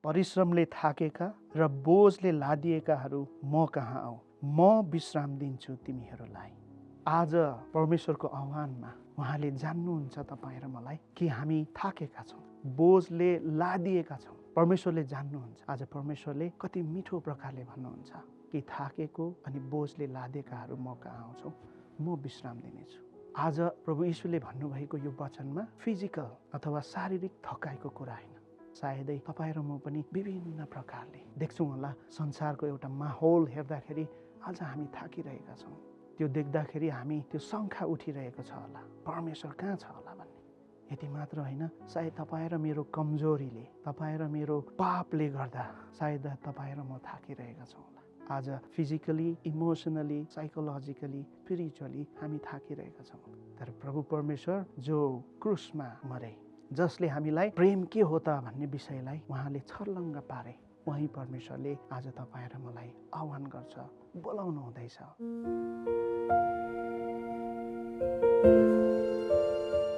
परिश्रमले थाकेका र बोझले लादिएकाहरू म कहाँ आऊ, म विश्राम दिन्छु तिमीहरूलाई। आज परमेश्वरको आह्वानमा उहाँले जान्नुहुन्छ तपाईँ र मलाई कि हामी थाकेका छौँ, बोझले लादिएका छौँ। परमेश्वरले जान्नुहुन्छ। आज परमेश्वरले कति मिठो प्रकारले भन्नुहुन्छ कि थाकेको अनि बोझले लादेकाहरू म कहाँ आउँछु, म विश्राम दिनेछु। आज प्रभु यीशुले भन्नुभएको यो वचनमा फिजिकल अथवा शारीरिक थकाइको कुरा होइन। सायदै तपाईँ र म पनि विभिन्न प्रकारले देख्छौँ होला, संसारको एउटा माहौल हेर्दाखेरि आज हामी थाकिरहेका छौँ। त्यो देख्दाखेरि हामी त्यो शङ्का उठिरहेको छ होला, परमेश्वर कहाँ छ होला भन्ने। यति मात्र होइन, सायद तपाईँ र मेरो कमजोरीले, तपाईँ र मेरो पापले गर्दा सायद तपाईँ र म थाकिरहेका छौँ होला। आज फिजिकली, इमोसनली, साइकोलोजिकली, स्पिरिचुअली हामी थाकिरहेका छौँ। तर प्रभु परमेश्वर जो क्रुसमा मरे, जसले हामीलाई प्रेम के हो त भन्ने विषयलाई उहाँले छर्लङ्ग पारे, उही परमेश्वरले आज तपाईँ र मलाई आह्वान गर्छ, बोलाउनु हुँदैछ।